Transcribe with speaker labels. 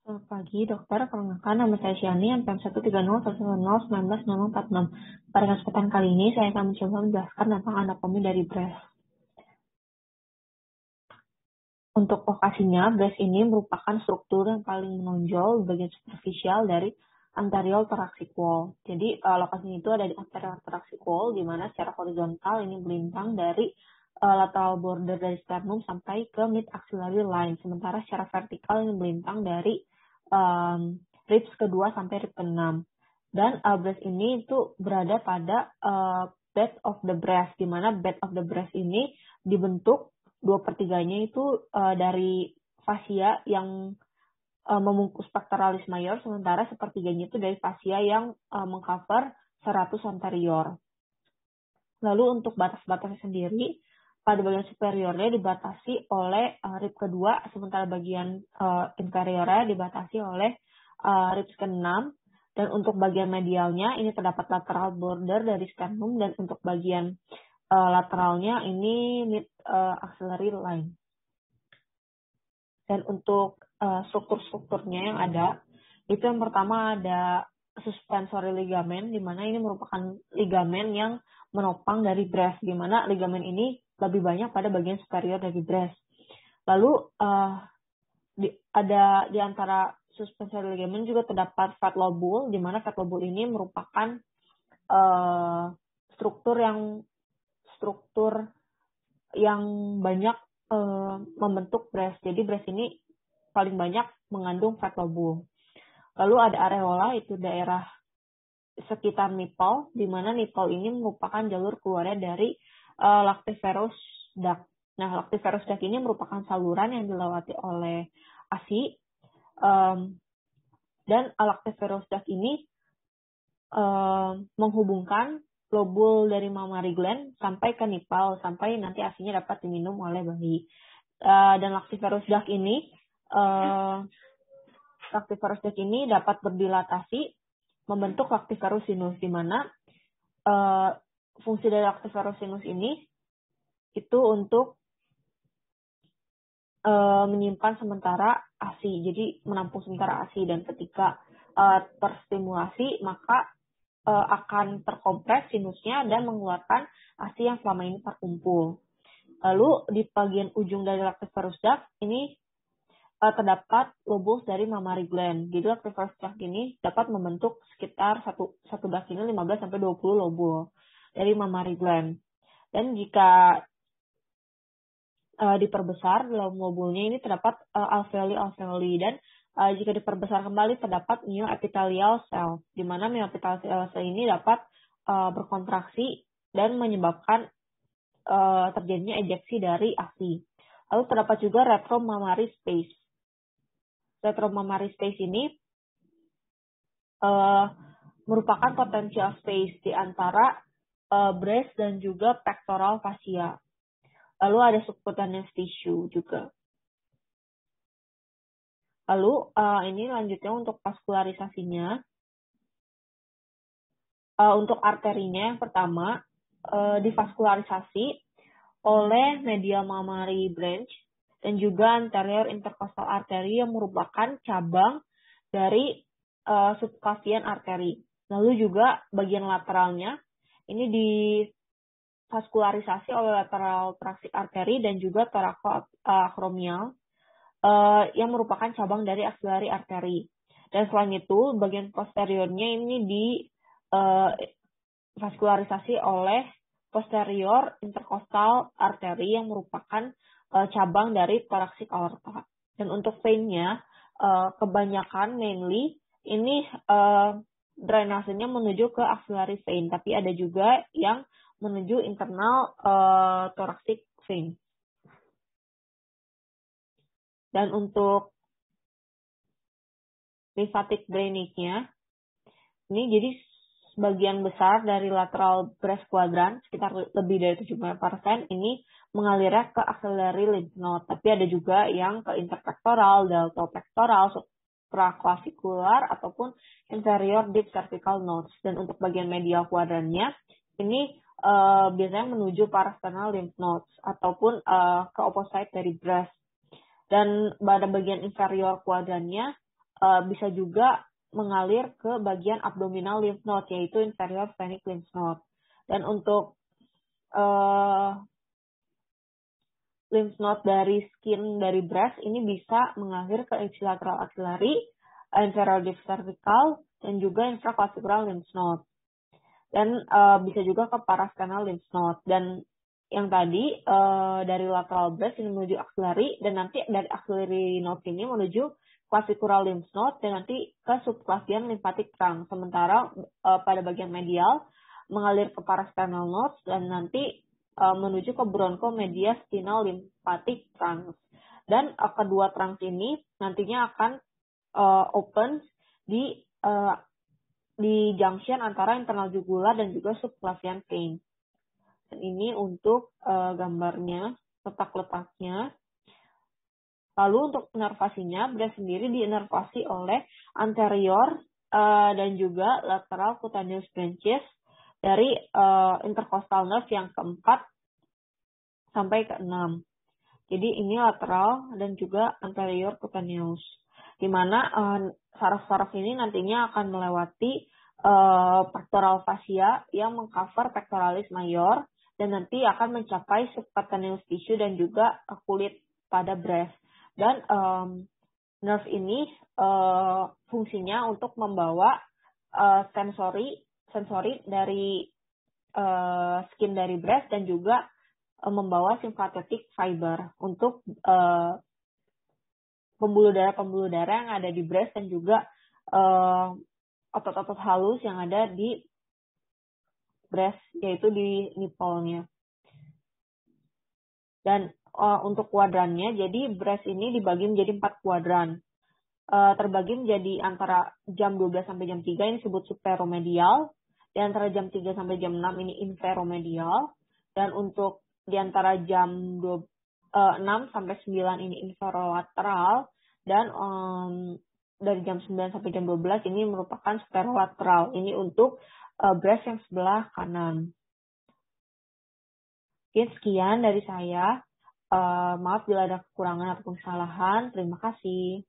Speaker 1: Selamat pagi, dokter. Perkenalkan, nama saya Syani, NPM 130.110.19.046. Pada kesempatan kali ini, saya akan mencoba menjelaskan tentang anatomi dari breast. Untuk lokasinya, breast ini merupakan struktur yang paling menonjol di bagian superficial dari anterior thoracic wall. Jadi, lokasinya itu ada di anterior thoracic wall, di mana secara horizontal ini melintang dari lateral border dari sternum sampai ke mid axillary line. Sementara secara vertikal ini melintang dari ribs kedua sampai rib ke-6. Dan breast ini itu berada pada bed of the breast, di mana bed of the breast ini dibentuk 2/3-nya itu dari fascia yang memungkus pectoralis major, sementara 1/3-nya itu dari fascia yang mengcover serratus anterior. Lalu untuk batas-batasnya sendiri, pada bagian superiornya dibatasi oleh rib kedua, sementara bagian inferiornya dibatasi oleh ribs ke-6. Dan untuk bagian medialnya ini terdapat lateral border dari sternum, dan untuk bagian lateralnya ini mid axillary line. Dan untuk struktur-strukturnya yang ada, itu yang pertama ada suspensory ligament, di mana ini merupakan ligamen yang menopang dari breast, di mana ligamen ini lebih banyak pada bagian superior dari breast. Lalu di antara suspensory ligament juga terdapat fat lobule, di mana fat lobule ini merupakan struktur yang banyak membentuk breast. Jadi breast ini paling banyak mengandung fat lobule. Lalu ada areola, itu daerah sekitar nipple, di mana nipple ini merupakan jalur keluarnya dari lactiferous duct. Nah, lactiferous duct ini merupakan saluran yang dilewati oleh ASI, dan lactiferous duct ini menghubungkan lobul dari mammary gland sampai ke nipple, sampai nanti asinya dapat diminum oleh bayi. Dan lactiferous duct ini dapat berdilatasi membentuk lactiferous sinus, di mana fungsi dari lactiferous sinus ini itu untuk menyimpan sementara ASI, jadi menampung sementara ASI, dan ketika terstimulasi maka akan terkompres sinusnya dan mengeluarkan ASI yang selama ini terkumpul. Lalu di bagian ujung dari lactiferous duct ini terdapat lobus dari mammary gland. Jadi lactiferous duct ini dapat membentuk sekitar satu duct ini 15-20 lobul dari mammary gland. Dan jika diperbesar dalam lobulnya ini terdapat alveoli, dan jika diperbesar kembali terdapat myoepithelial cell, di mana myoepithelial cell ini dapat berkontraksi dan menyebabkan terjadinya ejeksi dari ASI. Lalu terdapat juga retromammary space. Retromammary space ini merupakan potential space di antara breast dan juga pectoral fascia. Lalu ada subcutaneous tissue juga. Lalu ini lanjutnya untuk vaskularisasinya. Untuk arterinya yang pertama divaskularisasi oleh medial mammary branch dan juga anterior intercostal artery yang merupakan cabang dari subclavian artery. Lalu juga bagian lateralnya ini divaskularisasi oleh lateral thoracic artery dan juga thoracoacromial yang merupakan cabang dari axillary artery. Dan selain itu, bagian posteriornya ini divaskularisasi oleh posterior intercostal artery yang merupakan cabang dari thoracic aorta. Dan untuk vein-nya, kebanyakan mainly ini drainasenya menuju ke axillary vein, tapi ada juga yang menuju internal thoracic vein. Dan untuk lymphatic drainage-nya, ini jadi sebagian besar dari lateral breast quadrant, sekitar lebih dari 70%, ini mengalirnya ke axillary lymph node. Tapi ada juga yang ke interpectoral, deltopectoral, supraclavicular, ataupun inferior deep cervical nodes. Dan untuk bagian medial quadrantnya, ini biasanya menuju parasternal lymph nodes, ataupun ke opposite dari breast. Dan pada bagian inferior quadrantnya, bisa juga mengalir ke bagian abdominal lymph node, yaitu inferior phrenic lymph node. Dan untuk lymph node dari skin dari breast ini bisa mengalir ke ipsilateral axillary, inferior diff cervical, dan juga infraclavicular lymph node. Dan bisa juga ke parasternal lymph node. Dan yang tadi dari lateral breast ini menuju axillary, dan nanti dari axillary node ini menuju clavicular lymph node, dan nanti ke subclavian lymphatic trunk. Sementara pada bagian medial mengalir ke parasternal node, dan nanti menuju ke bronchomediastinal lymphatic trunk. Dan kedua trunk ini nantinya akan open di junction antara internal jugular dan juga subclavian vein. Dan ini untuk gambarnya, letak-letaknya. Lalu untuk inervasinya, breast sendiri diinervasi oleh anterior dan juga lateral cutaneous branches dari intercostal nerve yang keempat sampai ke-6. Jadi ini lateral dan juga anterior cutaneous, di mana saraf-saraf ini nantinya akan melewati pectoral fascia yang mengcover pectoralis major, dan nanti akan mencapai subcutaneous tissue dan juga kulit pada breast. Dan nerve ini fungsinya untuk membawa sensori dari skin dari breast dan juga membawa sympathetic fiber untuk pembuluh darah yang ada di breast dan juga otot-otot halus yang ada di breast, yaitu di nipple-nya. Dan untuk kuadrannya, jadi breast ini dibagi menjadi 4 kuadran. Terbagi menjadi antara jam 12 sampai jam 3 ini disebut superomedial, di antara jam 3 sampai jam 6 ini inferomedial, dan untuk di antara jam 6 sampai 9 ini inferolateral, dan dari jam 9 sampai jam 12 ini merupakan superolateral. Ini untuk breast yang sebelah kanan. Oke, sekian dari saya. Maaf bila ada kekurangan ataupun kesalahan. Terima kasih.